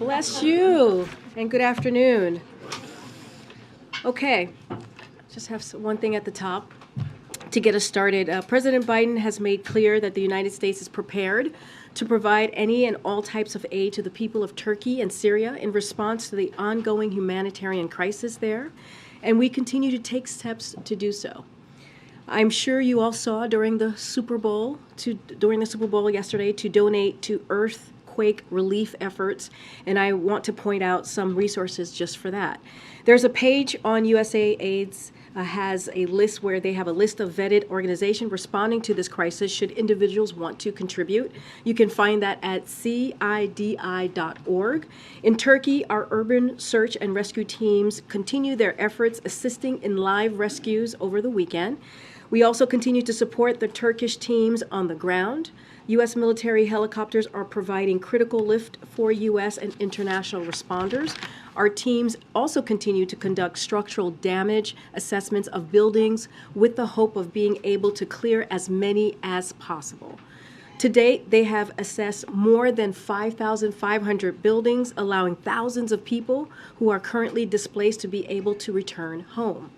Bless you, and good afternoon. Okay, just have one thing at the top to get us started. President Biden has made clear that the United States is prepared to provide any and all types of aid to the people of Turkey and Syria in response to the ongoing humanitarian crisis there, and we continue to take steps to do so. I'm sure you all saw during the Super Bowl yesterday to donate to earthquake relief efforts, and I want to point out some resources just for that. There's a page on USAID's has a list where they have a list of vetted organizations responding to this crisis should individuals want to contribute. You can find that at cidi.org. In Turkey, our urban search and rescue teams continue their efforts assisting in live rescues over the weekend. We also continue to support the Turkish teams on the ground. U.S. military helicopters are providing critical lift for U.S. and international responders. Our teams also continue to conduct structural damage assessments of buildings with the hope of being able to clear as many as possible. To date, they have assessed more than 5,500 buildings, allowing thousands of people who are currently displaced to be able to return home.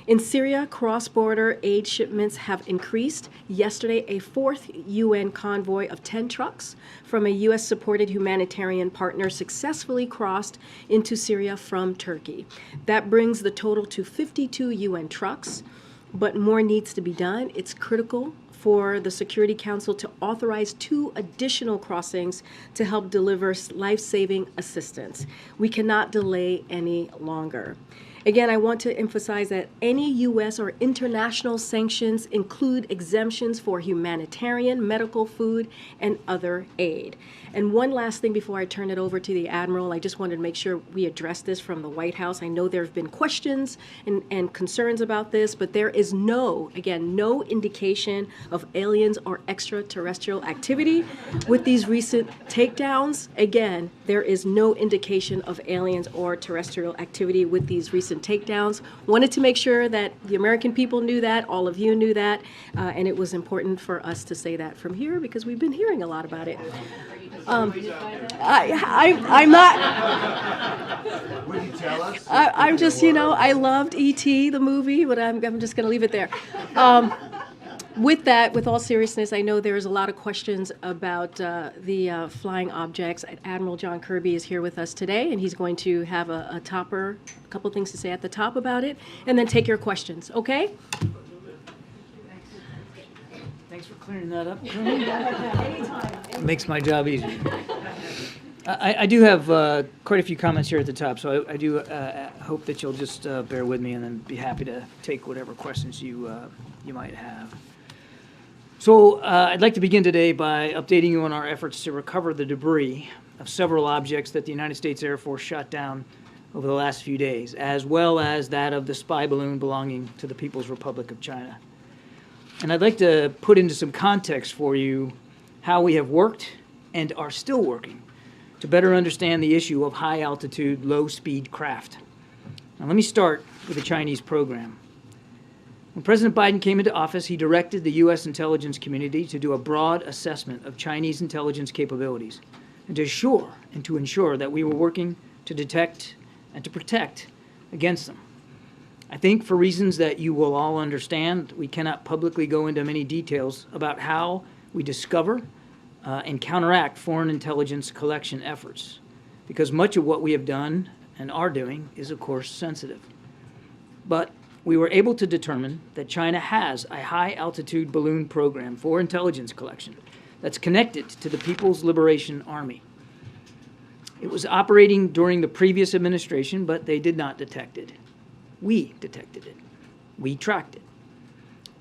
In Syria, cross-border aid shipments have increased. Yesterday, a fourth UN convoy of 10 trucks from a U.S.-supported humanitarian partner successfully crossed into Syria from Turkey. That brings the total to 52 UN trucks, but more needs to be done. It's critical for the Security Council to authorize 2 additional crossings to help deliver life-saving assistance. We cannot delay any longer. Again, I want to emphasize that any U.S. or international sanctions include exemptions for humanitarian, medical, food, and other aid. And one last thing before I turn it over to the Admiral, I just wanted to make sure we address this from the White House. I know there have been questions and concerns about this, but there is no indication of aliens or extraterrestrial activity with these recent takedowns. Again, there is no indication of aliens or terrestrial activity with these recent takedowns. Wanted to make sure that the American people knew that, all of you knew that, and it was important for us to say that from here because we've been hearing a lot about it. I'm not. Would you tell us? I'm just, I loved E.T., the movie, but I'm just going to leave it there. With that, with all seriousness, I know there's a lot of questions about the flying objects. Admiral John Kirby is here with us today, and he's going to have a couple things to say at the top about it, and then take your questions, okay? Thanks for clearing that up. Makes my job easier. I do have quite a few comments here at the top, so I do hope that you'll just bear with me and then be happy to take whatever questions you might have. So I'd like to begin today by updating you on our efforts to recover the debris of several objects that the United States Air Force shot down over the last few days, as well as that of the spy balloon belonging to the People's Republic of China. And I'd like to put into some context for you how we have worked and are still working to better understand the issue of high-altitude, low-speed craft. Now, let me start with the Chinese program. When President Biden came into office, he directed the U.S. intelligence community to do a broad assessment of Chinese intelligence capabilities and to ensure that we were working to detect and to protect against them. I think for reasons that you will all understand, we cannot publicly go into many details about how we discover and counteract foreign intelligence collection efforts, because much of what we have done and are doing is, of course, sensitive. But we were able to determine that China has a high-altitude balloon program for intelligence collection that's connected to the People's Liberation Army. It was operating during the previous administration, but they did not detect it. We detected it. We tracked it.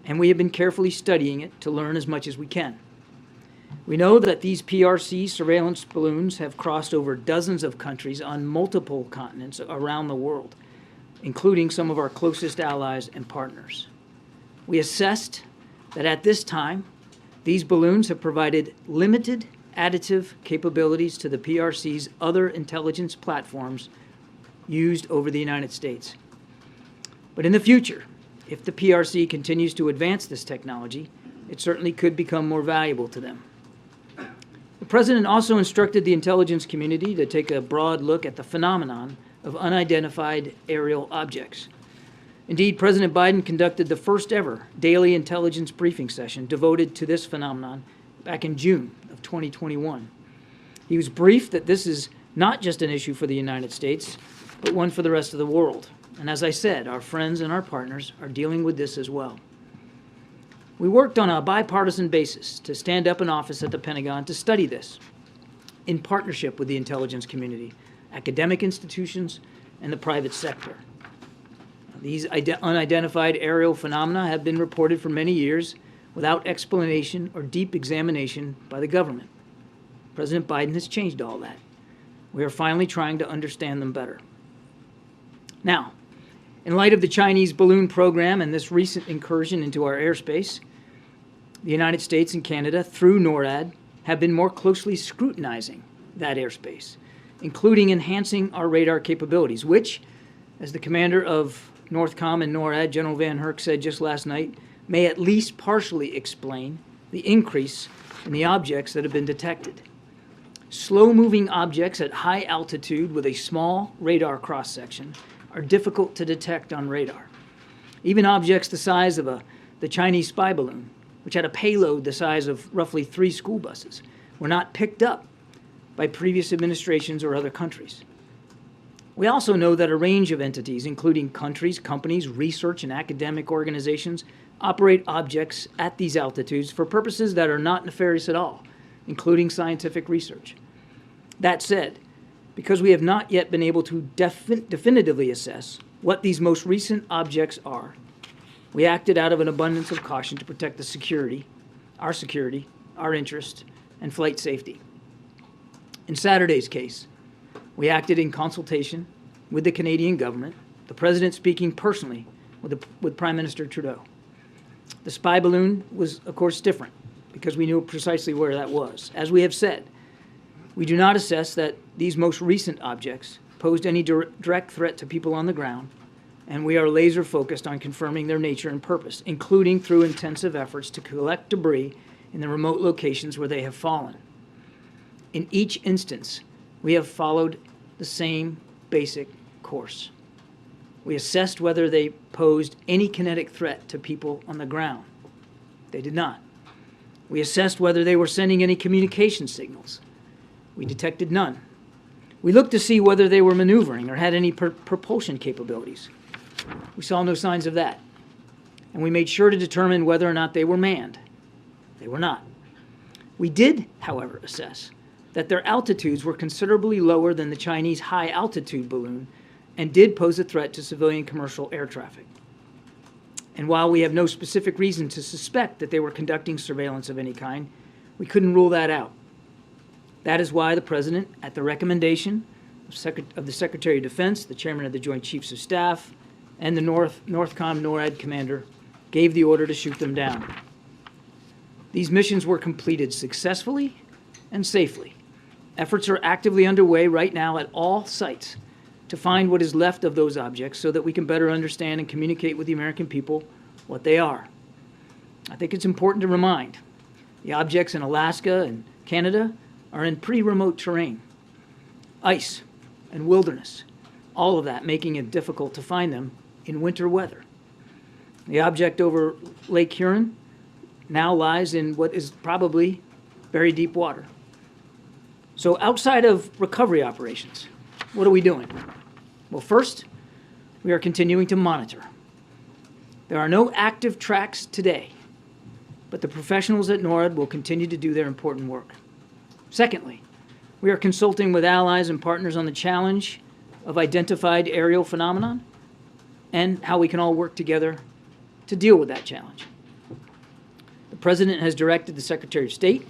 And we have been carefully studying it to learn as much as we can. We know that these PRC surveillance balloons have crossed over dozens of countries on multiple continents around the world, including some of our closest allies and partners. We assessed that at this time, these balloons have provided limited additive capabilities to the PRC's other intelligence platforms used over the United States. But in the future, if the PRC continues to advance this technology, it certainly could become more valuable to them. The President also instructed the intelligence community to take a broad look at the phenomenon of unidentified aerial objects. Indeed, President Biden conducted the first ever daily intelligence briefing session devoted to this phenomenon back in June of 2021. He was briefed that this is not just an issue for the United States, but one for the rest of the world. And as I said, our friends and our partners are dealing with this as well. We worked on a bipartisan basis to stand up an office at the Pentagon to study this, in partnership with the intelligence community, academic institutions, and the private sector. These unidentified aerial phenomena have been reported for many years without explanation or deep examination by the government. President Biden has changed all that. We are finally trying to understand them better. Now, in light of the Chinese balloon program and this recent incursion into our airspace, the United States and Canada, through NORAD, have been more closely scrutinizing that airspace, including enhancing our radar capabilities, which, as the commander of NORTHCOM and NORAD, General Van Herk, said just last night, may at least partially explain the increase in the objects that have been detected. Slow-moving objects at high altitude with a small radar cross-section are difficult to detect on radar. Even objects the size of the Chinese spy balloon, which had a payload the size of roughly 3 school buses, were not picked up by previous administrations or other countries. We also know that a range of entities, including countries, companies, research, and academic organizations, operate objects at these altitudes for purposes that are not nefarious at all, including scientific research. That said, because we have not yet been able to definitively assess what these most recent objects are, we acted out of an abundance of caution to protect the security, our interest, and flight safety. In Saturday's case, we acted in consultation with the Canadian government, the President speaking personally with Prime Minister Trudeau. The spy balloon was, of course, different because we knew precisely where that was. As we have said, we do not assess that these most recent objects posed any direct threat to people on the ground, and we are laser focused on confirming their nature and purpose, including through intensive efforts to collect debris in the remote locations where they have fallen. In each instance, we have followed the same basic course. We assessed whether they posed any kinetic threat to people on the ground. They did not. We assessed whether they were sending any communication signals. We detected none. We looked to see whether they were maneuvering or had any propulsion capabilities. We saw no signs of that. And we made sure to determine whether or not they were manned. They were not. We did, however, assess that their altitudes were considerably lower than the Chinese high-altitude balloon and did pose a threat to civilian commercial air traffic. And while we have no specific reason to suspect that they were conducting surveillance of any kind, we couldn't rule that out. That is why the President, at the recommendation of the Secretary of Defense, the Chairman of the Joint Chiefs of Staff, and the NORTHCOM NORAD commander, gave the order to shoot them down. These missions were completed successfully and safely. Efforts are actively underway right now at all sites to find what is left of those objects so that we can better understand and communicate with the American people what they are. I think it's important to remind the objects in Alaska and Canada are in pretty remote terrain, ice and wilderness, all of that making it difficult to find them in winter weather. The object over Lake Huron now lies in what is probably very deep water. So outside of recovery operations, what are we doing? Well, first, we are continuing to monitor. There are no active tracks today, but the professionals at NORAD will continue to do their important work. Secondly, we are consulting with allies and partners on the challenge of identified aerial phenomenon and how we can all work together to deal with that challenge. The President has directed the Secretary of State,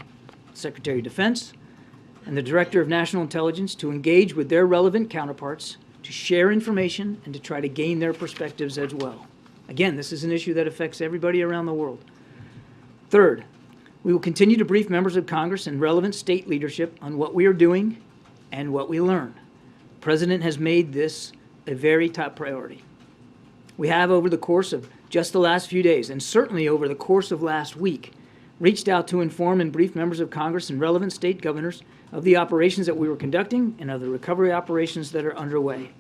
Secretary of Defense, and the Director of National Intelligence to engage with their relevant counterparts to share information and to try to gain their perspectives as well. Again, this is an issue that affects everybody around the world. Third, we will continue to brief members of Congress and relevant state leadership on what we are doing and what we learn. The President has made this a very top priority. We have, over the course of just the last few days, and certainly over the course of last week, reached out to inform and brief members of Congress and relevant state governors of the operations that we were conducting and of the recovery operations that are underway.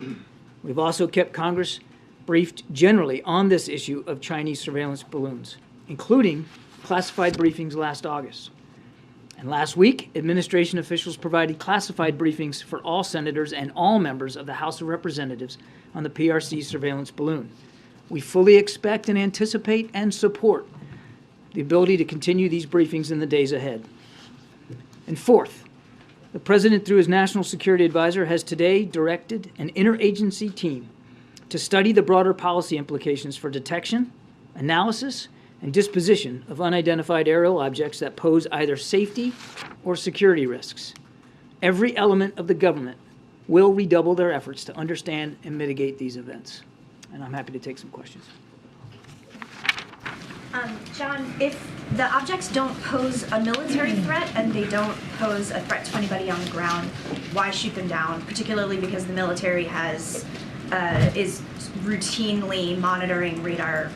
We've also kept Congress briefed generally on this issue of Chinese surveillance balloons, including classified briefings last August. And last week, administration officials provided classified briefings for all senators and all members of the House of Representatives on the PRC surveillance balloon. We fully expect and anticipate and support the ability to continue these briefings in the days ahead. And fourth, the President, through his National Security Advisor, has today directed an interagency team to study the broader policy implications for detection, analysis, and disposition of unidentified aerial objects that pose either safety or security risks. Every element of the government will redouble their efforts to understand and mitigate these events. And I'm happy to take some questions. John, if the objects don't pose a military threat and they don't pose a threat to anybody on the ground, why shoot them down? Particularly because the military is routinely monitoring radar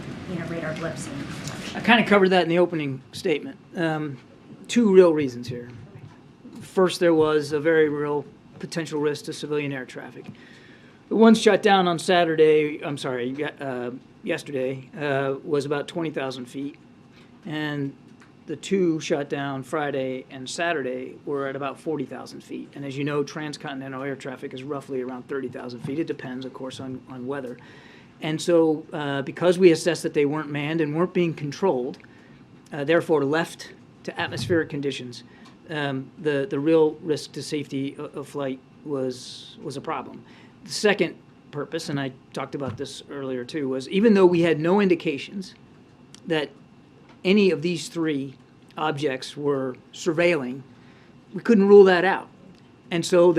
blips. I kind of covered that in the opening statement. Two real reasons here. First, there was a very real potential risk to civilian air traffic. The one shot down on yesterday was about 20,000 feet, and the two shot down Friday and Saturday were at about 40,000 feet. And as you know, transcontinental air traffic is roughly around 30,000 feet. It depends, of course, on weather. And so because we assessed that they weren't manned and weren't being controlled, therefore left to atmospheric conditions, the real risk to safety of flight was a problem. The second purpose, and I talked about this earlier too, was even though we had no indications that any of these three objects were surveilling, we couldn't rule that out. And so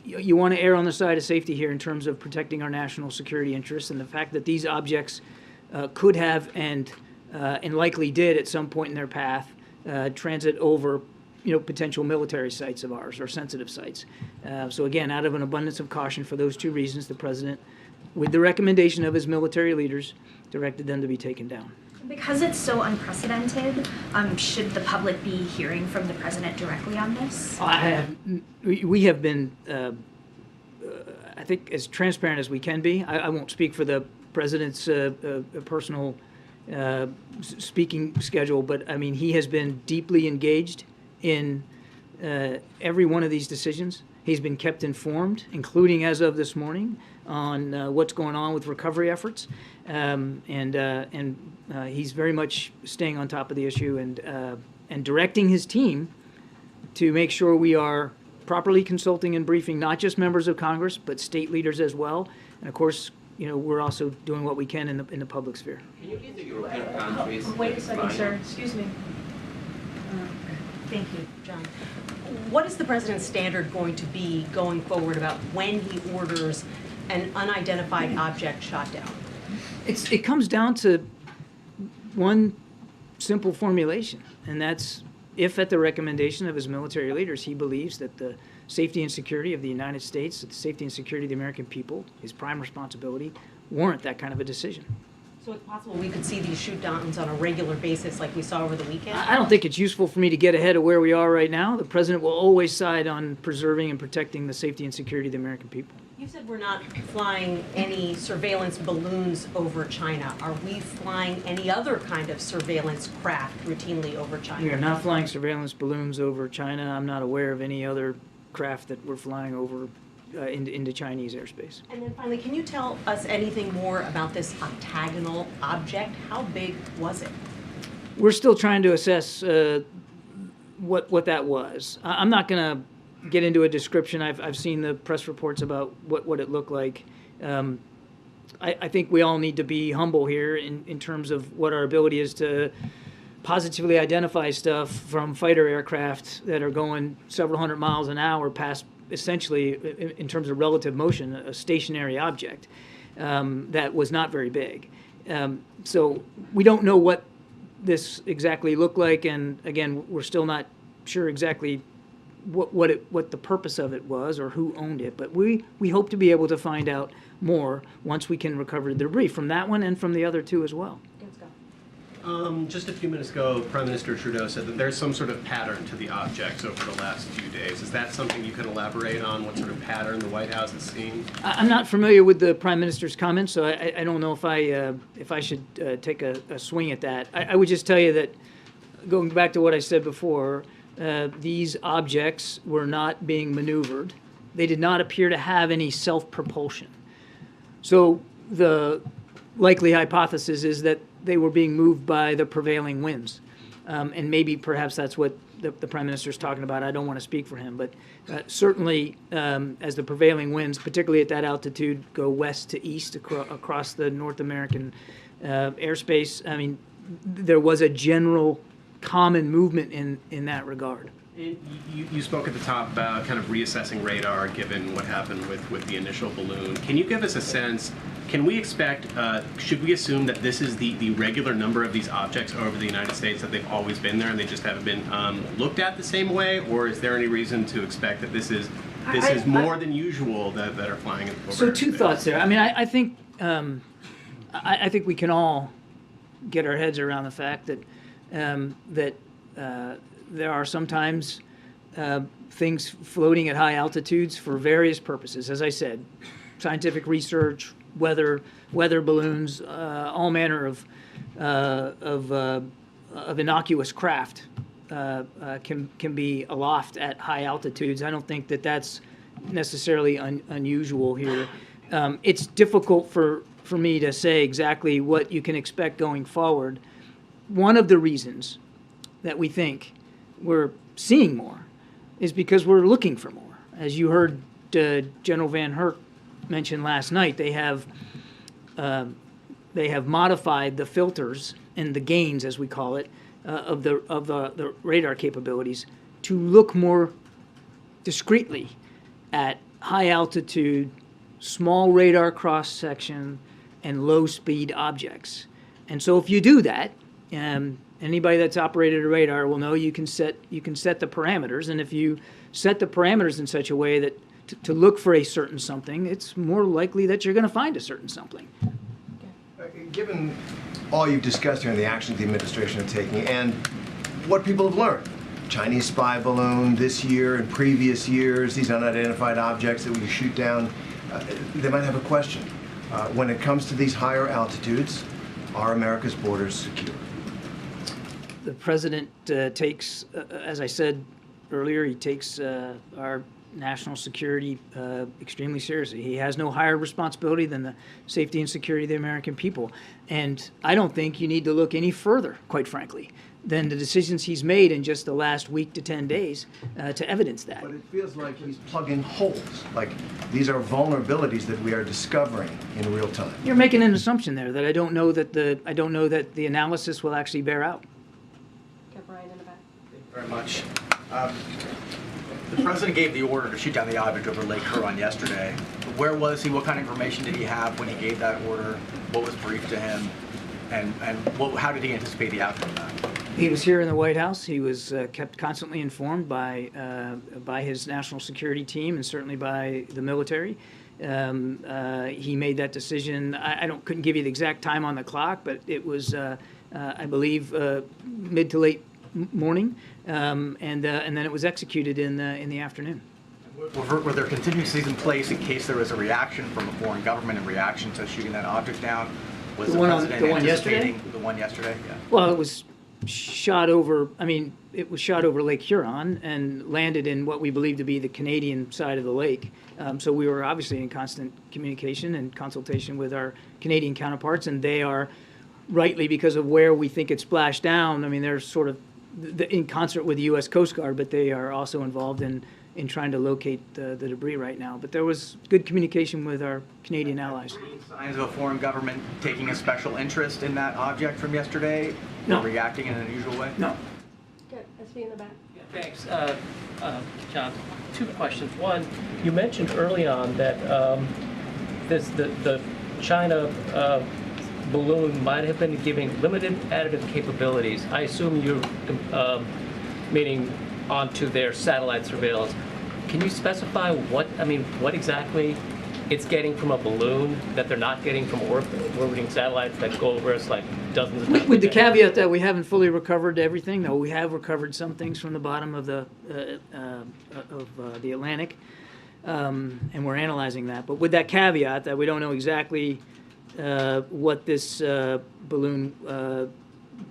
you want to err on the side of safety here in terms of protecting our national security interests, and the fact that these objects could have and likely did at some point in their path transit over potential military sites of ours or sensitive sites. So again, out of an abundance of caution for those two reasons, the President, with the recommendation of his military leaders, directed them to be taken down. Because it's so unprecedented, should the public be hearing from the President directly on this? We have been, I think, as transparent as we can be. I won't speak for the President's personal speaking schedule, but I mean, he has been deeply engaged in every one of these decisions. He's been kept informed, including as of this morning, on what's going on with recovery efforts, and he's very much staying on top of the issue and directing his team to make sure we are properly consulting and briefing not just members of Congress but state leaders as well, and of course, we're also doing what we can in the public sphere. Can you lead the European countries? Wait a second, sir. Excuse me. Thank you, John. What is the President's standard going to be going forward about when he orders an unidentified object shot down? It comes down to one simple formulation, and that's if at the recommendation of his military leaders he believes that the safety and security of the United States, the safety and security of the American people, his prime responsibility, warrant that kind of a decision. So it's possible we could see these shoot downs on a regular basis like we saw over the weekend? I don't think it's useful for me to get ahead of where we are right now. The President will always side on preserving and protecting the safety and security of the American people. You said we're not flying any surveillance balloons over China. Are we flying any other kind of surveillance craft routinely over China? We are not flying surveillance balloons over China. I'm not aware of any other craft that we're flying over into Chinese airspace. And then finally, can you tell us anything more about this octagonal object? How big was it? We're still trying to assess what that was. I'm not going to get into a description. I've seen the press reports about what it looked like. I think we all need to be humble here in terms of what our ability is to positively identify stuff from fighter aircraft that are going several hundred miles an hour past, essentially, in terms of relative motion, a stationary object that was not very big. So we don't know what this exactly looked like, and again, we're still not sure exactly what the purpose of it was or who owned it. But we hope to be able to find out more once we can recover the debris from that one and from the other two as well. Let's go. Just a few minutes ago, Prime Minister Trudeau said that there's some sort of pattern to the objects over the last few days. Is that something you can elaborate on, what sort of pattern the White House has seen? I'm not familiar with the Prime Minister's comments, so I don't know if I should take a swing at that. I would just tell you that, going back to what I said before, these objects were not being maneuvered. They did not appear to have any self-propulsion. So the likely hypothesis is that they were being moved by the prevailing winds. And maybe perhaps that's what the Prime Minister is talking about. I don't want to speak for him, but certainly as the prevailing winds, particularly at that altitude, go west to east across the North American airspace, I mean, there was a general common movement in that regard. You spoke at the top about kind of reassessing radar given what happened with the initial balloon. Can you give us a sense, can we expect, should we assume that this is the regular number of these objects over the United States, that they've always been there and they just haven't been looked at the same way? Or is there any reason to expect that this is more than usual that are flying over So two airspace? thoughts there. I mean, I think I think we can all get our heads around the fact that there are sometimes things floating at high altitudes for various purposes. As I said, scientific research, weather balloons, all manner of innocuous craft can be aloft at high altitudes. I don't think that that's necessarily unusual here. It's difficult for me to say exactly what you can expect going forward. One of the reasons that we think we're seeing more is because we're looking for more. As you heard General Van Herk mention last night, they have modified the filters and the gains, as we call it, of the radar capabilities to look more discreetly at high altitude, small radar cross section, and low speed objects. And so if you do that, anybody that's operated a radar will know you can set the parameters, and if you set the parameters in such a way that to look for a certain something, it's more likely that you're going to find a certain something. Given all you've discussed here and the actions the administration is taking and what people have learned, Chinese spy balloon this year and previous years, these unidentified objects that we shoot down, they might have a question. When it comes to these higher altitudes, are America's borders secure? The president takes, as I said earlier, he takes our national security extremely seriously. He has no higher responsibility than the safety and security of the American people. And I don't think you need to look any further, quite frankly, than the decisions he's made in just the last week to 10 days to evidence that. But it feels like he's plugging holes, like these are vulnerabilities that we are discovering in real time. You're making an assumption there that I don't know that the analysis will actually bear out. Brian in the back. Thank you very much. The president gave the order to shoot down the object over Lake Huron yesterday. Where was he? What kind of information did he have when he gave that order? What was briefed to him? And how did he anticipate the outcome of that? He was here in the White House. He was kept constantly informed by his national security team and certainly by the military. He made that decision. I couldn't give you the exact time on the clock, but it was, I believe, mid to late morning, and then it was executed in the afternoon. Were there contingencies in place in case there was a reaction from a foreign government in reaction to shooting that object down? Was the president anticipating the one yesterday? Yeah. Well, it was shot over. I mean, it was shot over Lake Huron and landed in what we believe to be the Canadian side of the lake. So we were obviously in constant communication and consultation with our Canadian counterparts, and they are rightly, because of where we think it splashed down. I mean, they're sort of in concert with the U.S. Coast Guard, but they are also involved in trying to locate the debris right now. But there was good communication with our Canadian allies. Signs of a foreign government taking a special interest in that object from yesterday? No. Or reacting in an unusual way? No. Good. SV in the back. Thanks. John, two questions. One, you mentioned early on that the China balloon might have been giving limited additive capabilities. I assume you're meaning onto their satellite surveillance. Can you specify what exactly it's getting from a balloon that they're not getting from orbiting satellites that go over us, like dozens of times. With the a day. caveat that we haven't fully recovered everything, though we have recovered some things from the bottom of the Atlantic, and we're analyzing that. But with that caveat that we don't know exactly what this balloon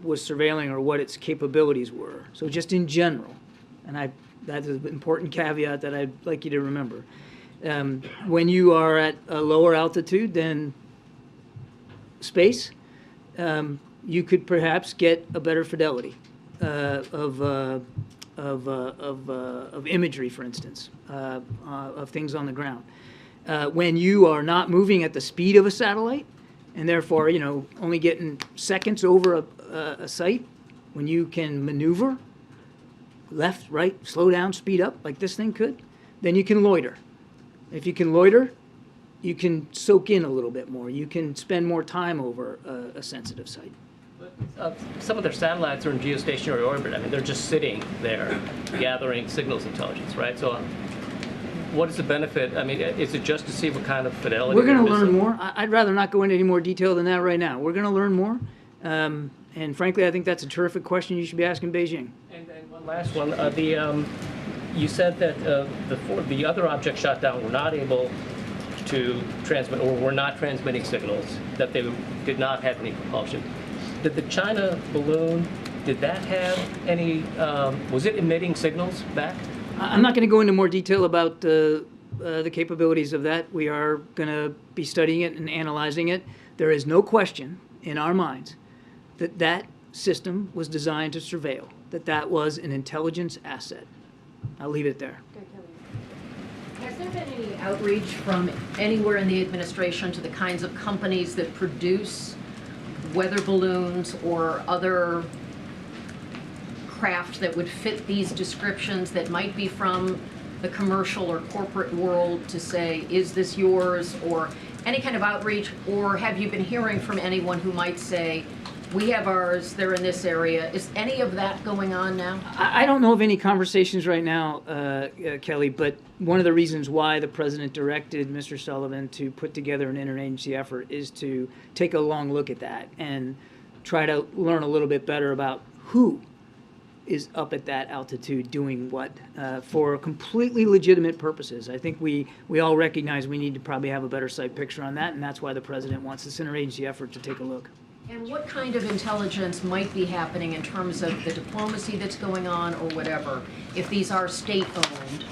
was surveilling or what its capabilities were. So just in general, and that is an important caveat that I'd like you to remember. When you are at a lower altitude than space, you could perhaps get a better fidelity of imagery, for instance, of things on the ground. When you are not moving at the speed of a satellite, and therefore, only getting seconds over a site, when you can maneuver left, right, slow down, speed up, like this thing could, then you can loiter. If you can loiter, you can soak in a little bit more. You can spend more time over a sensitive site. Some of their satellites are in geostationary orbit. I mean, they're just sitting there gathering signals intelligence, right? So what is the benefit? I mean, is it just to see what kind of fidelity? We're going to they're learn missing? more. I'd rather not go into any more detail than that right now. We're going to learn more. And frankly, I think that's a terrific question you should be asking Beijing. And one last one. You said that the other objects shot down were not able to transmit, or were not transmitting signals, that they did not have any propulsion. Did the China balloon, did that have any, was it emitting signals back? I'm not going to go into more detail about the capabilities of that. We are going to be studying it and analyzing it. There is no question in our minds that that system was designed to surveil, that was an intelligence asset. I'll leave it there. Has there been any outreach from anywhere in the administration to the kinds of companies that produce weather balloons or other craft that would fit these descriptions that might be from the commercial or corporate world to say, is this yours, or any kind of outreach? Or have you been hearing from anyone who might say, we have ours, they're in this area? Is any of that going on now? I don't know of any conversations right now, Kelly, but one of the reasons why the president directed Mr. Sullivan to put together an interagency effort is to take a long look at that and try to learn a little bit better about who is up at that altitude doing what for completely legitimate purposes. I think we all recognize we need to probably have a better sight picture on that, and that's why the president wants this interagency effort to take a look. And what kind of intelligence might be happening in terms of the diplomacy that's going on or whatever, if these are state-owned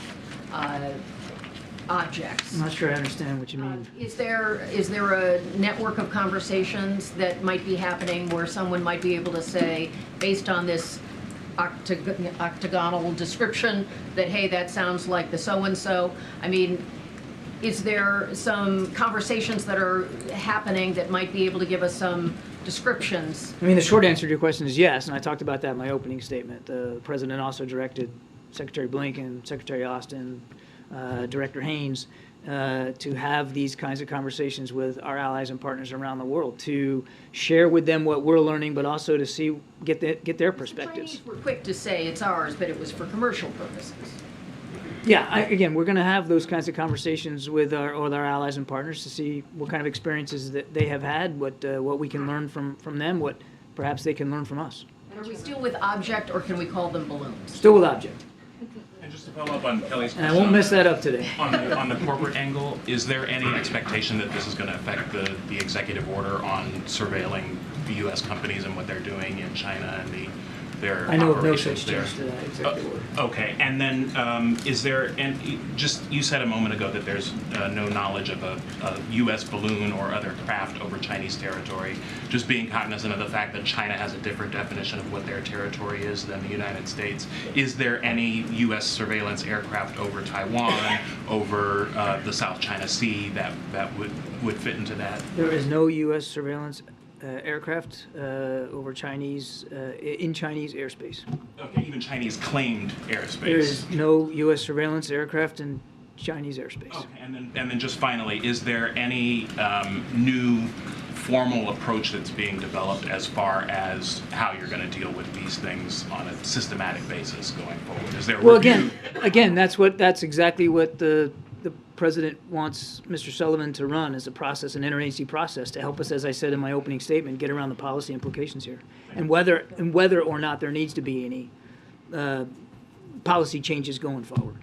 objects? I'm not sure I understand what you mean. Is there a network of conversations that might be happening where someone might be able to say, based on this octagonal description, that, hey, that sounds like the so-and-so? I mean, is there some conversations that are happening that might be able to give us some descriptions? I mean, the short answer to your question is yes, and I talked about that in my opening statement. The president also directed Secretary Blinken, Secretary Austin, Director Haynes to have these kinds of conversations with our allies and partners around the world, to share with them what we're learning, but also to get their perspectives. The Chinese were quick to say it's ours, but it was for commercial purposes. Yeah, again, we're going to have those kinds of conversations with our allies and partners to see what kind of experiences that they have had, what we can learn from them, what perhaps they can learn from us. And are we still with object, or can we call them balloons? Still with object. And just to follow up on Kelly's And question, I won't mess that up today. on the corporate angle, is there any expectation that this is going to affect the executive order on surveilling the U.S. companies and what they're doing in China and their I know of no operations such there? change to that executive order. Okay, and then is there, and you said a moment ago that there's no knowledge of a U.S. balloon or other craft over Chinese territory, just being cognizant of the fact that China has a different definition of what their territory is than the United States. Is there any U.S. surveillance aircraft over Taiwan, over the South China Sea that would fit into that? There is no U.S. surveillance aircraft over Chinese in Chinese airspace. Okay, even Chinese claimed airspace. There is no U.S. surveillance aircraft in Chinese airspace. Okay, and then just finally, is there any new formal approach that's being developed as far as how you're going to deal with these things on a systematic basis going forward? Is there a Well, review? again, that's exactly what the the president wants Mr. Sullivan to run as a process, an interagency process, to help us, as I said in my opening statement, get around the policy implications here, and whether or not there needs to be any policy changes going forward.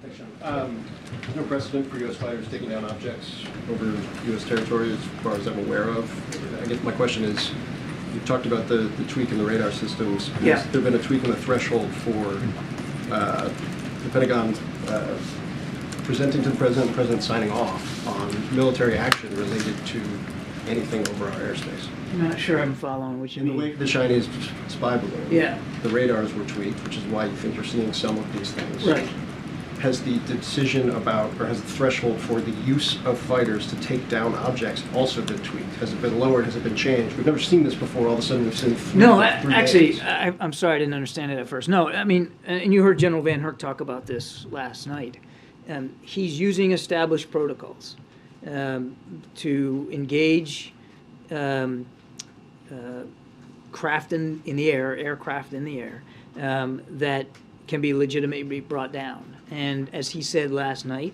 Thanks, John. There's no precedent for U.S. fighters taking down objects over U.S. territory, as far as I'm aware of. I guess my question is, you talked about the tweak in the radar systems. Yeah. Has there been a tweak in the threshold for the Pentagon presenting to the president signing off on military action related to anything over our airspace? I'm not sure I'm following what you In the mean. wake of the Chinese spy balloon, Yeah. the radars were tweaked, which is why you think you're seeing some of these things. Right. Has the decision about, or has the threshold for the use of fighters to take down objects also been tweaked? Has it been lowered? Has it been changed? We've never seen this before. All of a sudden, we've seen three Actually, days. I'm sorry I didn't understand it at first. No, I mean, and you heard General Van Herk talk about this last night. He's using established protocols to engage craft in the air, aircraft in the air, that can be legitimately brought down. And as he said last night,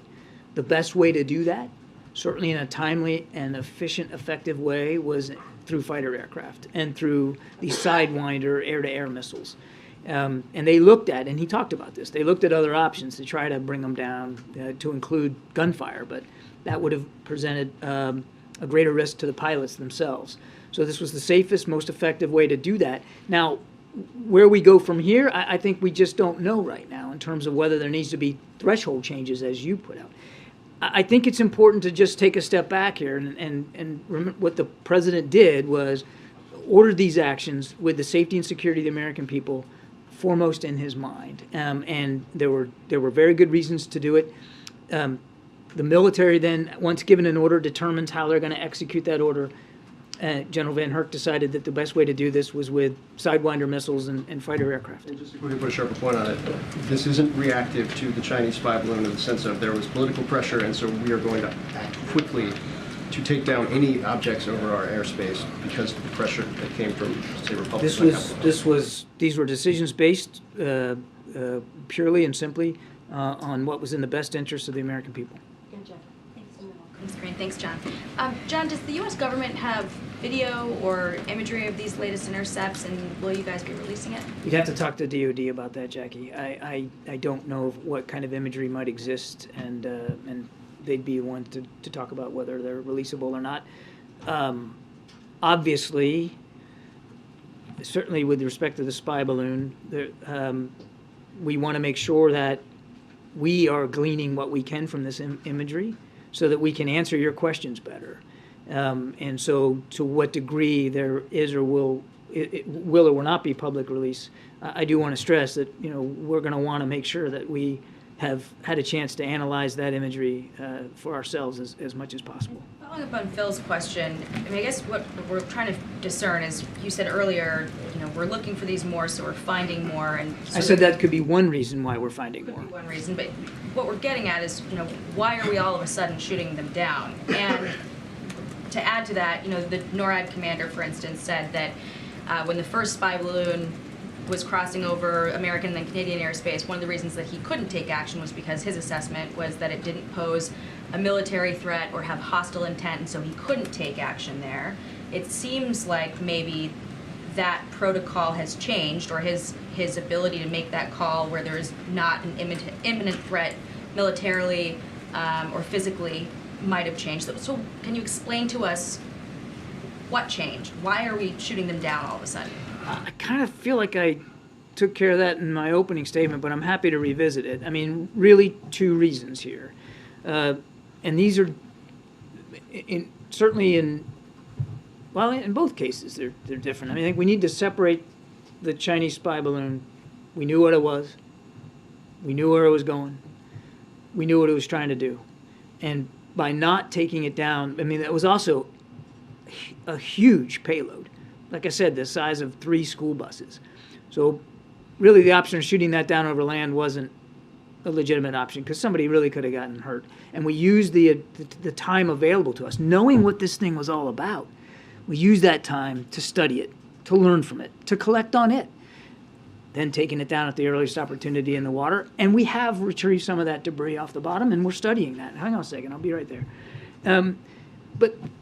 the best way to do that, certainly in a timely and efficient, effective way, was through fighter aircraft and through the Sidewinder air-to-air missiles. And they looked at, and he talked about this, they looked at other options to try to bring them down, to include gunfire, but that would have presented a greater risk to the pilots themselves. So this was the safest, most effective way to do that. Now, where we go from here, I think we just don't know right now in terms of whether there needs to be threshold changes, as you put out. I think it's important to just take a step back here, and remember what the president did was order these actions with the safety and security of the American people foremost in his mind. And there were very good reasons to do it. The military then, once given an order, determines how they're going to execute that order. General Van Herk decided that the best way to do this was with Sidewinder missiles and fighter aircraft. And just to quickly put a sharper point on it, this isn't reactive to the Chinese spy balloon in the sense of there was political pressure, and so we are going to act quickly to take down any objects over our airspace because of the pressure that came from, say, Republicans. These were decisions based purely and simply on what was in the best interest of the American people. Thanks, Karine. Thanks, John. John, does the U.S. government have video or imagery of these latest intercepts, and will you guys be releasing it? You'd have to talk to DOD about that, Jackie. I don't know what kind of imagery might exist, and they'd be one to talk about whether they're releasable or not. Obviously, certainly with respect to the spy balloon, we want to make sure that we are gleaning what we can from this imagery so that we can answer your questions better. And so to what degree there is or will or will not be public release, I do want to stress that, we're going to want to make sure that we have had a chance to analyze that imagery for ourselves as much as possible. Following up on Phil's question, I guess what we're trying to discern is, you said earlier, we're looking for these more, so we're finding more. And I said that could be one reason why we're finding more. Could be one reason, but what we're getting at is, why are we all of a sudden shooting them down? And to add to that, the NORAD commander, for instance, said that when the first spy balloon was crossing over American and then Canadian airspace, one of the reasons that he couldn't take action was because his assessment was that it didn't pose a military threat or have hostile intent, and so he couldn't take action there. It seems like maybe that protocol has changed, or his ability to make that call where there is not an imminent threat militarily or physically might have changed. So can you explain to us what changed? Why are we shooting them down all of a sudden? I kind of feel like I took care of that in my opening statement, but I'm happy to revisit it. I mean, really two reasons here. And these are certainly in both cases, they're different. I mean, I think we need to separate the Chinese spy balloon. We knew what it was. We knew where it was going. We knew what it was trying to do. And by not taking it down, I mean, that was also a huge payload. Like I said, the size of 3 school buses. So really the option of shooting that down over land wasn't a legitimate option because somebody really could have gotten hurt. And we used the time available to us, knowing what this thing was all about. We used that time to study it, to learn from it, to collect on it. then taking it down at the earliest opportunity in the water. And we have retrieved some of that debris off the bottom, and we're studying that. Hang on a second, I'll be right there.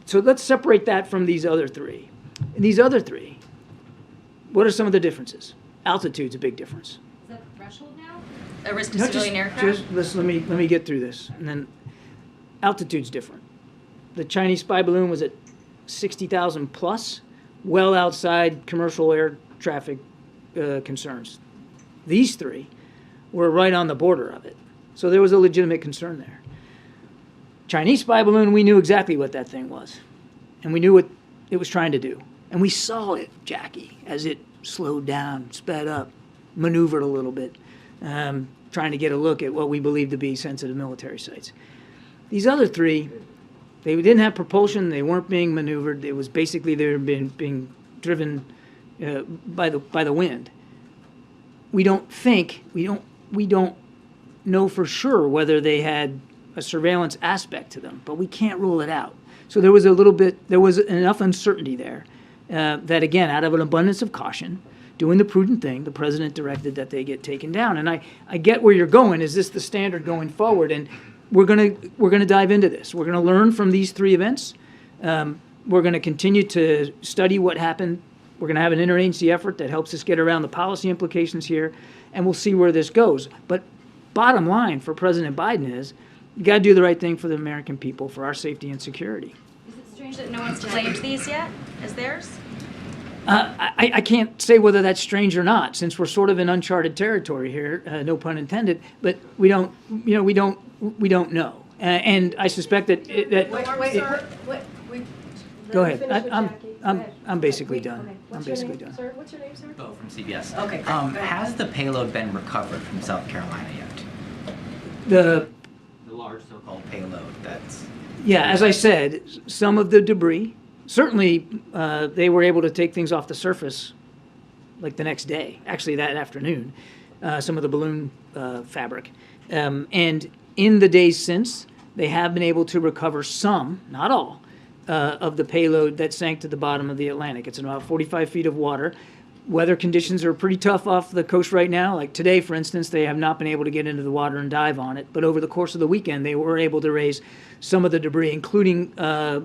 So let's separate that from these other three. And these other three, what are some of the differences? Altitude's a big difference. Is that threshold now? A risk to No, civilian aircraft? let me get through this, and then altitude's different. The Chinese spy balloon was at 60,000 plus, well outside commercial air traffic concerns. These three were right on the border of it, so there was a legitimate concern there. Chinese spy balloon, we knew exactly what that thing was, and we knew what it was trying to do, and we saw it, Jackie, as it slowed down, sped up, maneuvered a little bit, trying to get a look at what we believe to be sensitive military sites. These other three, they didn't have propulsion, they weren't being maneuvered, it was basically they were being driven by the wind. We don't know for sure whether they had a surveillance aspect to them, but we can't rule it out. So there was enough uncertainty there that, again, out of an abundance of caution, doing the prudent thing, the president directed that they get taken down. And I get where you're going. Is this the standard going forward? And we're gonna dive into this. We're gonna learn from these three events. We're gonna continue to study what happened. We're gonna have an interagency effort that helps us get around the policy implications here, and we'll see where this goes. But bottom line for President Biden is, you got to do the right thing for the American people, for our safety and security. Is it strange that no one's claimed these yet as theirs? I can't say whether that's strange or not, since we're sort of in uncharted territory here, no pun intended. But we don't know, and I suspect that. Go ahead. I'm basically done. I'm basically done. Sir, what's your name, sir? Bo from CBS. Okay. Has the payload been recovered from South Carolina yet? The large so-called payload that's... Yeah, as I said, some of the debris, certainly they were able to take things off the surface like the next day, actually that afternoon, some of the balloon fabric. And in the days since, they have been able to recover some, not all, of the payload that sank to the bottom of the Atlantic. It's in about 45 feet of water. Weather conditions are pretty tough off the coast right now. Like today, for instance, they have not been able to get into the water and dive on it. But over the course of the weekend, they were able to raise some of the debris, including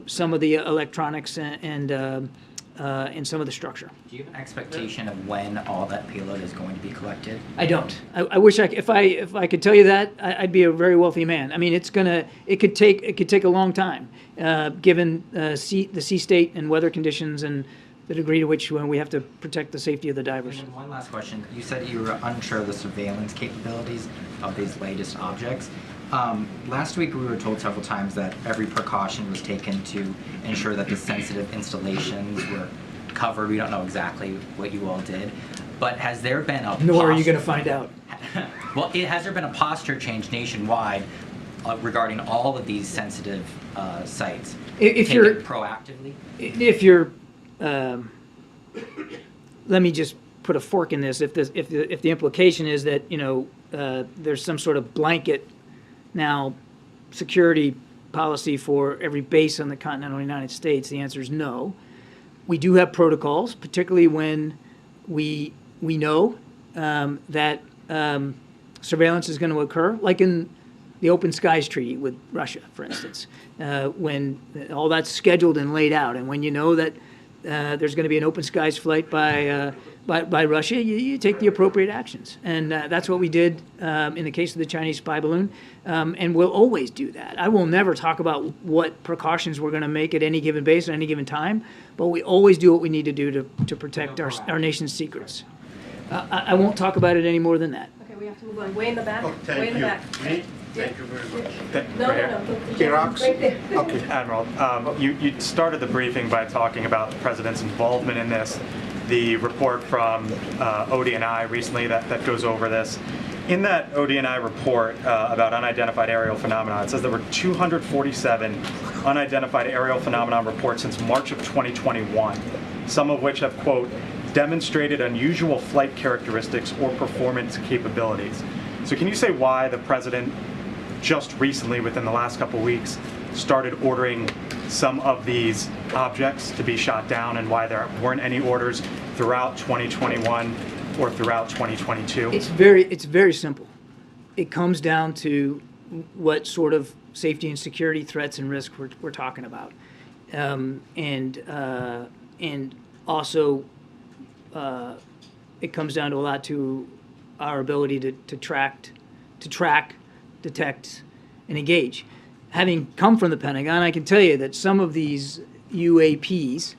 some of the electronics and some of the structure. Do you have an expectation of when all that payload is going to be collected? I don't. I wish if I could tell you that, I'd be a very wealthy man. I mean, it could take a long time, given the sea state and weather conditions and the degree to which we have to protect the safety of the divers. And one last question. You said you were unsure of the surveillance capabilities of these latest objects. Last week we were told several times that every precaution was taken to ensure that the sensitive installations were covered. We don't know exactly what you all did, but has there been a Nor are you going to find out. Well, has there been a posture change nationwide regarding all of these sensitive sites? If you're proactively, let me just put a fork in this. If the implication is that there's some sort of blanket now security policy for every base on the continental United States, the answer is no. We do have protocols, particularly when we know that surveillance is going to occur, like in the Open Skies Treaty with Russia, for instance, when all that's scheduled and laid out, and when you know that there's going to be an open skies flight by Russia, you take the appropriate actions. And that's what we did in the case of the Chinese spy balloon, and we'll always do that. I will never talk about what precautions we're going to make at any given base at any given time, but we always do what we need to do to protect our nation's secrets. I won't talk about it any more than that. Okay, we have to move on. Way in the back. Thank Way in the you. back. Me? Thank you very much. No. Iraq's? Right there. Okay. Admiral, you started the briefing by talking about the president's involvement in this. The report from ODNI recently that goes over this. In that ODNI report about unidentified aerial phenomena, it says there were 247 unidentified aerial phenomenon reports since March of 2021, some of which have, quote, demonstrated unusual flight characteristics or performance capabilities. So can you say why the president just recently, within the last couple of weeks, started ordering some of these objects to be shot down, and why there weren't any orders throughout 2021 or throughout 2022? It's very simple. It comes down to what sort of safety and security threats and risks we're talking about, and also it comes down to a lot to our ability to track, detect, and engage. Having come from the Pentagon, I can tell you that some of these UAPs,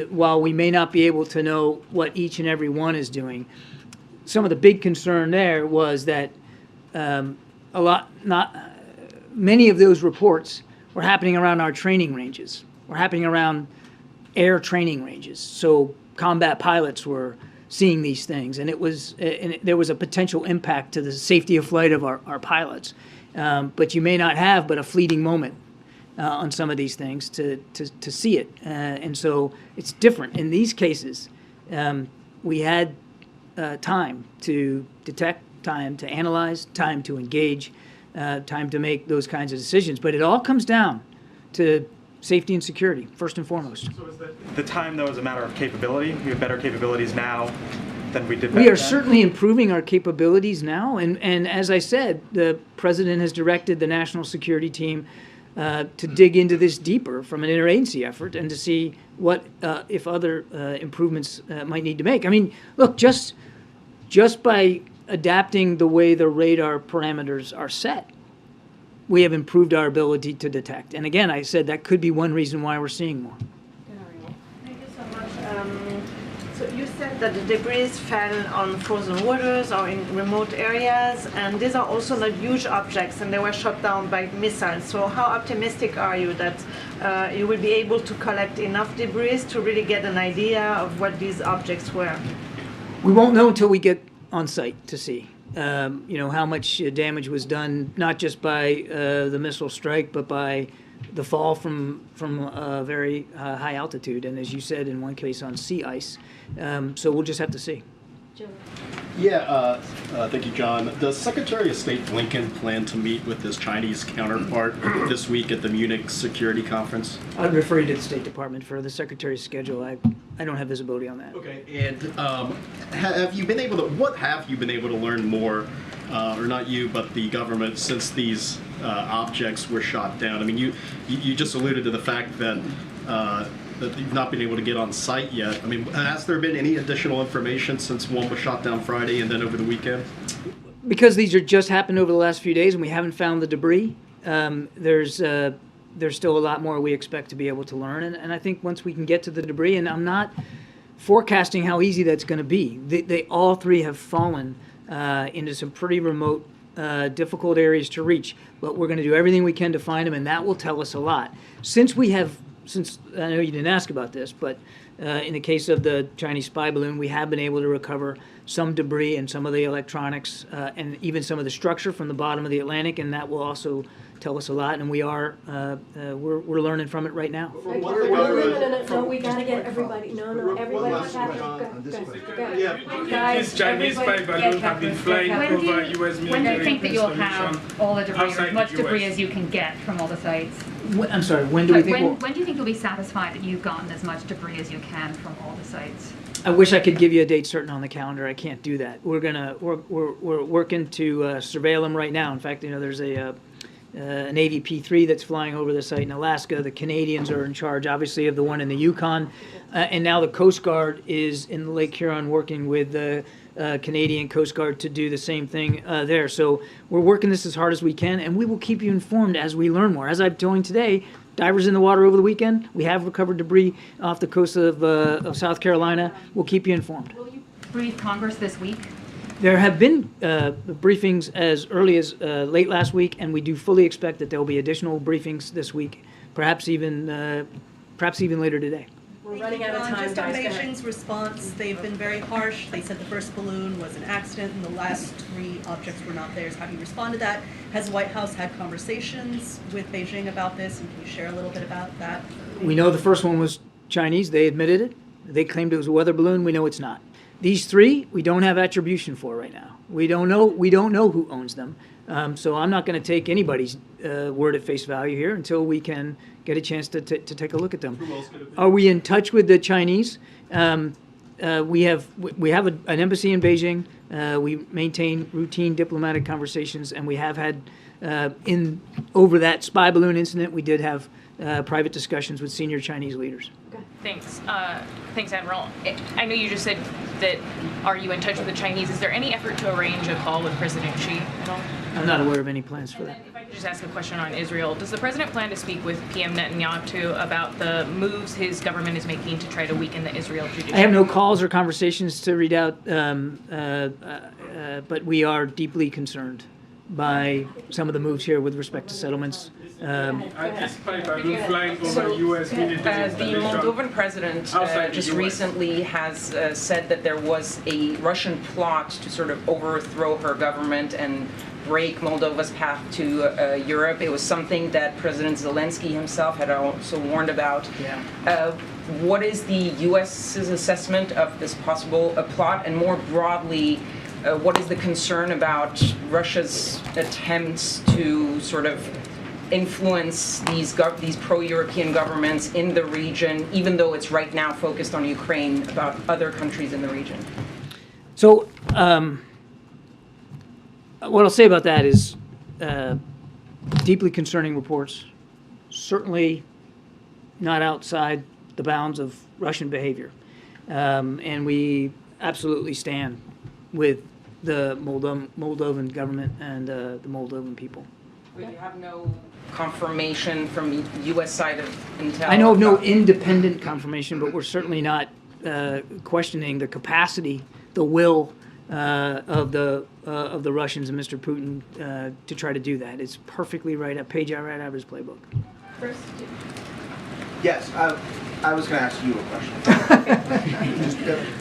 while we may not be able to know what each and every one is doing, some of the big concern there was that many of those reports were happening around our training ranges, were happening around air training ranges. So combat pilots were seeing these things, and there was a potential impact to the safety of flight of our pilots. But you may not have but a fleeting moment on some of these things to see it. And so it's different. In these cases, we had time to detect, time to analyze, time to engage, time to make those kinds of decisions. But it all comes down to safety and security, first and foremost. So is the time, though, is a matter of capability? We have better capabilities now than we did back then? We are certainly improving our capabilities now. And as I said, the president has directed the national security team to dig into this deeper from an interagency effort and to see what, if other improvements might need to make. I mean, look, just by adapting the way the radar parameters are set, we have improved our ability to detect. And again, I said that could be one reason why we're seeing more. Thank you so much. So you said that the debris fell on frozen waters or in remote areas, and these are also not huge objects, and they were shot down by missiles. So how optimistic are you that you will be able to collect enough debris to really get an idea of what these objects were? We won't know until we get on site to see. How much damage was done, not just by the missile strike, but by the fall from a very high altitude, and as you said, in one case on sea ice. So we'll just have to see. Yeah, thank you, John. Does Secretary of State Blinken plan to meet with his Chinese counterpart this week at the Munich Security Conference? I'd refer you to the State Department for the Secretary's schedule. I don't have visibility on that. Okay, and what have you been able to learn more, or not you, but the government, since these objects were shot down? I mean, you just alluded to the fact that that you've not been able to get on site yet. I mean, has there been any additional information since one was shot down Friday and then over the weekend? Because these are just happened over the last few days and we haven't found the debris, there's still a lot more we expect to be able to learn. And I think once we can get to the debris, and I'm not forecasting how easy that's going to be. They all three have fallen into some pretty remote, difficult areas to reach. But we're going to do everything we can to find them, and that will tell us a lot. Since I know you didn't ask about this, but in the case of the Chinese spy balloon, we have been able to recover some debris and some of the electronics and even some of the structure from the bottom of the Atlantic, and that will also tell us a lot. And we're learning from it right now. No, we gotta get everybody. No, everybody. Guys, Chinese spy balloons have been flying over U.S. military. When do you think that you'll have all the debris, or outside as much the US. debris as you can get from all the sites? I'm sorry, when do we think When do you think you'll be satisfied that you've gotten as much debris as you can from all the sites? I wish I could give you a date certain on the calendar. I can't do that. We're working to surveil them right now. In fact, there's an Navy P-3 that's flying over the site in Alaska. The Canadians are in charge, obviously, of the one in the Yukon, and now the Coast Guard is in Lake Huron working with the Canadian Coast Guard to do the same thing there. So we're working this as hard as we can, and we will keep you informed as we learn more. As I'm telling today, divers in the water over the weekend. We have recovered debris off the coast of South Carolina. We'll keep you informed. Will you brief Congress this week? There have been briefings as early as late last week, and we do fully expect that there will be additional briefings this week, perhaps even later today. We're running out of time, Just on guys. Go ahead. Beijing's response, they've been very harsh. They said the first balloon was an accident and the last three objects were not theirs. How do you respond to that? Has the White House had conversations with Beijing about this, and can you share a little bit about that? We know the first one was Chinese. They admitted it. They claimed it was a weather balloon. We know it's not. These three, we don't have attribution for right now. We don't know who owns them. So I'm not going to take anybody's word at face value here until we can get a chance to take a look at them. Are we in touch with the Chinese? we have an embassy in Beijing. We maintain routine diplomatic conversations, and we have had over that spy balloon incident, we did have private discussions with senior Chinese leaders. Thanks. Thanks, Admiral. I know you just said that, are you in touch with the Chinese? Is there any effort to arrange a call with President Xi at all? I'm not aware of any plans for that. If I could just ask a question on Israel, does the president plan to speak with PM Netanyahu about the moves his government is making to try to weaken the Israel judiciary? I have no calls or conversations to read out, but we are deeply concerned by some of the moves here with respect to settlements. Spy balloon flying over U.S. military The Moldovan president just recently has said that there was a Russian plot to sort of overthrow her government and break Moldova's path to Europe. It was something that President Zelensky himself had also warned about. Yeah. What is the U.S.'s assessment of this possible plot, and more broadly, what is the concern about Russia's attempts to sort of influence these pro-European governments in the region, even though it's right now focused on Ukraine, about other countries in the region? So what I'll say about that is deeply concerning reports, certainly not outside the bounds of Russian behavior. And we absolutely stand with the Moldovan government and the Moldovan people. But you have no confirmation from the U.S. side of intel? I know of no independent confirmation, but we're certainly not questioning the capacity, the will of the Russians and Mr. Putin to try to do that. It's perfectly right up out of his playbook. First, Yes, I was going to ask you a question.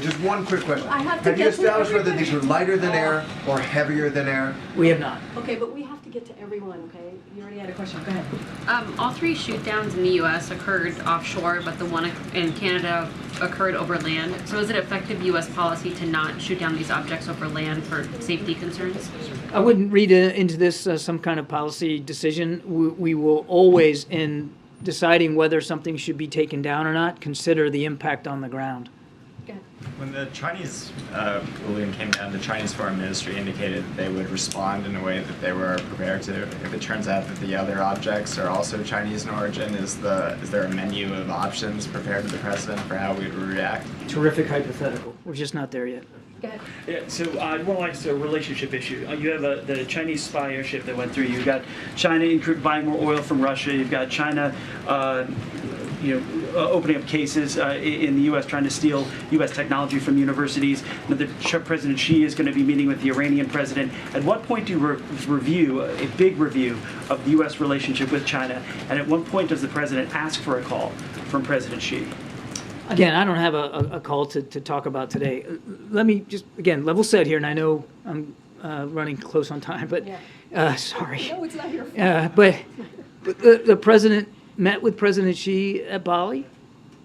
just one quick question. I have to you get to established whether everybody. these are lighter than air or heavier than air? We have not. Okay, but we have to get to everyone, okay? You already had a question. Go ahead. all three shoot downs in the U.S. occurred offshore, but the one in Canada occurred over land. So is it effective U.S. policy to not shoot down these objects over land for safety concerns? I wouldn't read into this some kind of policy decision. We will always, in deciding whether something should be taken down or not, consider the impact on the ground. When the Chinese balloon came down, the Chinese Foreign Ministry indicated that they would respond in a way that they were prepared to. If it turns out that the other objects are also Chinese in origin, is there a menu of options prepared to the president for how we would react? Terrific hypothetical. We're just not there yet. Yeah, so more like it's a relationship issue. You have the Chinese spy airship that went through. You've got China buying more oil from Russia. You've got China, opening up cases in the U.S. trying to steal U.S. technology from universities. President Xi is going to be meeting with the Iranian president. At what point do you review a big review of the U.S. relationship with China? And at what point does the president ask for a call from President Xi? Again, I don't have a call to talk about today. Let me just, again, level set here, and I know I'm running close on time, but sorry. No, it's not your fault. But the president met with President Xi at Bali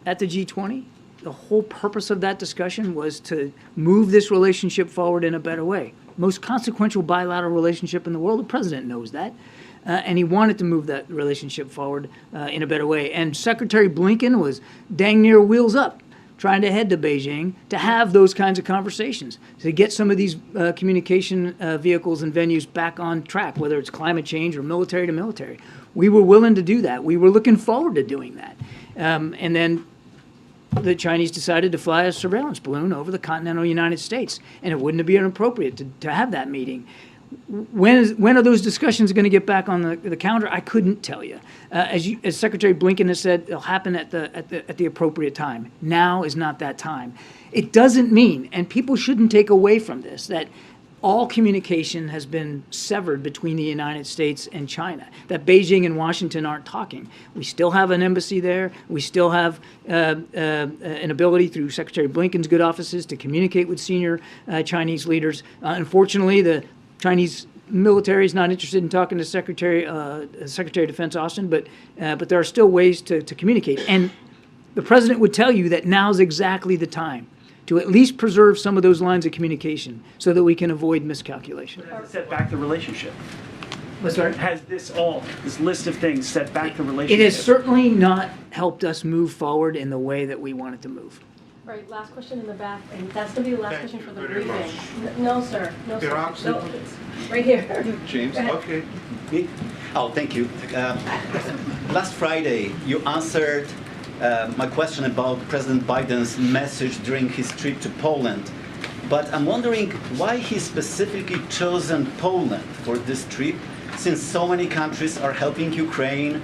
at the G20. The whole purpose of that discussion was to move this relationship forward in a better way. Most consequential bilateral relationship in the world, the president knows that. And he wanted to move that relationship forward in a better way. And Secretary Blinken was dang near wheels up, trying to head to Beijing to have those kinds of conversations, to get some of these communication vehicles and venues back on track, whether it's climate change or military to military. We were willing to do that. We were looking forward to doing that. And then the Chinese decided to fly a surveillance balloon over the continental United States, and it wouldn't be inappropriate to have that meeting. When are those discussions going to get back on the calendar? I couldn't tell you. As Secretary Blinken has said, it'll happen at the appropriate time. Now is not that time. It doesn't mean, and people shouldn't take away from this, that all communication has been severed between the United States and China, that Beijing and Washington aren't talking. We still have an embassy there. We still have an ability through Secretary Blinken's good offices to communicate with senior Chinese leaders. Unfortunately, the Chinese military is not interested in talking to Secretary of Defense Austin, but there are still ways to communicate. And the president would tell you that now's exactly the time to at least preserve some of those lines of communication so that we can avoid miscalculation. Has it set back the relationship? What's that? Has this list of things set back the relationship? It has certainly not helped us move forward in the way that we wanted to move. right, last question in the back, and that's going to be the last Thank question you for the very briefing. much. No, sir. No, sir. Iraq, No, it's right here. James, Go ahead. okay. Me? Oh, thank you. Last Friday, you answered my question about President Biden's message during his trip to Poland. But I'm wondering why he specifically chosen Poland for this trip, since so many countries are helping Ukraine,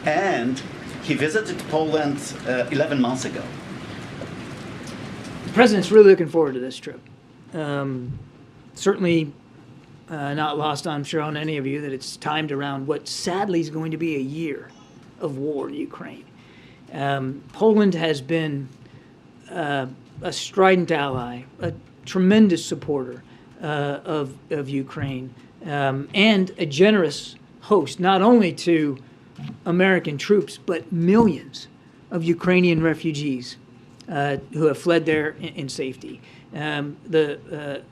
and he visited Poland 11 months ago. The president's really looking forward to this trip. Certainly not lost, I'm sure, on any of you that it's timed around what sadly is going to be a year of war in Ukraine. Poland has been a strident ally, a tremendous supporter of Ukraine, and a generous host, not only to American troops, but millions of Ukrainian refugees who have fled there in safety. The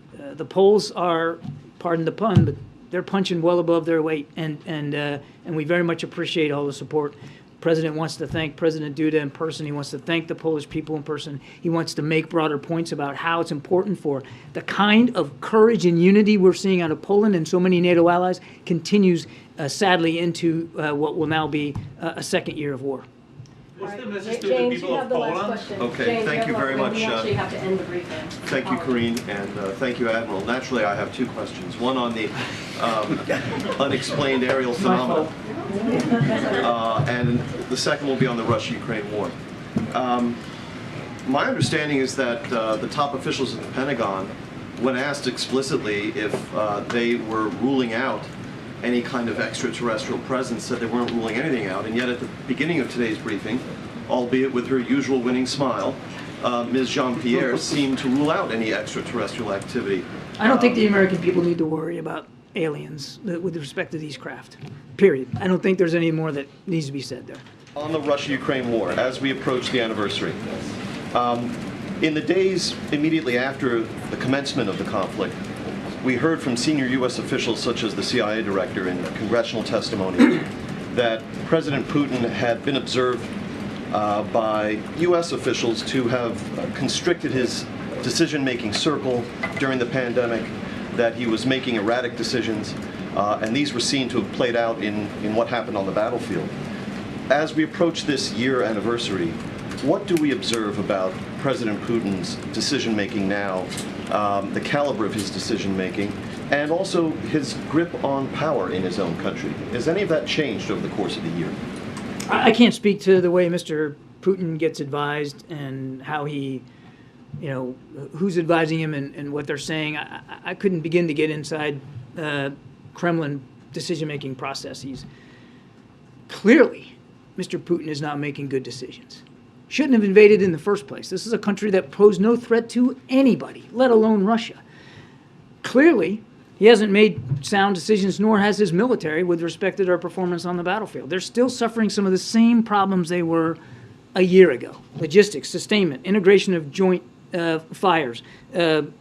Poles are, pardon the pun, but they're punching well above their weight, and we very much appreciate all the support. The President wants to thank President Duda in person. He wants to thank the Polish people in person. He wants to make broader points about how it's important for the kind of courage and unity we're seeing out of Poland and so many NATO allies continues sadly into what will now be a second year of war. What's the All right, message to James, the people you of have the last Poland? question. Okay, James, thank you very much. We actually have to end the briefing. Thank you, Karine, and thank you, Admiral. Naturally, I have two questions. One on the unexplained aerial phenomena, and the second will be on the Russia-Ukraine war. My understanding is that the top officials at the Pentagon, when asked explicitly if they were ruling out any kind of extraterrestrial presence, said they weren't ruling anything out, and yet at the beginning of today's briefing, albeit with her usual winning smile, Ms. Jean-Pierre seemed to rule out any extraterrestrial activity. I don't think the American people need to worry about aliens with respect to these craft, period. I don't think there's any more that needs to be said there. On the Russia-Ukraine war, as we approach the anniversary, in the days immediately after the commencement of the conflict, we heard from senior U.S. officials such as the CIA director in congressional testimony that President Putin had been observed by U.S. officials to have constricted his decision-making circle during the pandemic, that he was making erratic decisions, and these were seen to have played out in what happened on the battlefield. As we approach this year anniversary, what do we observe about President Putin's decision-making now, the caliber of his decision-making, and also his grip on power in his own country? Has any of that changed over the course of the year? I can't speak to the way Mr. Putin gets advised and how he, who's advising him and what they're saying. I couldn't begin to get inside Kremlin decision-making processes. Clearly, Mr. Putin is not making good decisions. Shouldn't have invaded in the first place. This is a country that posed no threat to anybody, let alone Russia. Clearly, he hasn't made sound decisions, nor has his military, with respect to their performance on the battlefield. They're still suffering some of the same problems they were a year ago. Logistics, sustainment, integration of joint fires,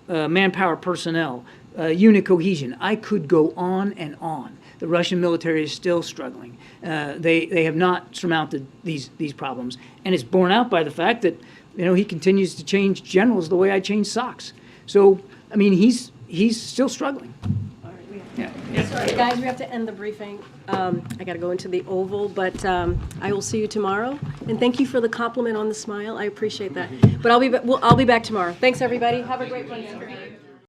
manpower personnel, unit cohesion. I could go on and on. The Russian military is still struggling. They have not surmounted these problems. And it's borne out by the fact that, he continues to change generals the way I change socks. So, I mean, he's still struggling. Sorry, guys, we have to end the briefing. I got to go into the Oval, but I will see you tomorrow. And thank you for the compliment on the smile. I appreciate that. But I'll be back tomorrow. Thanks, everybody. Have a great Wednesday.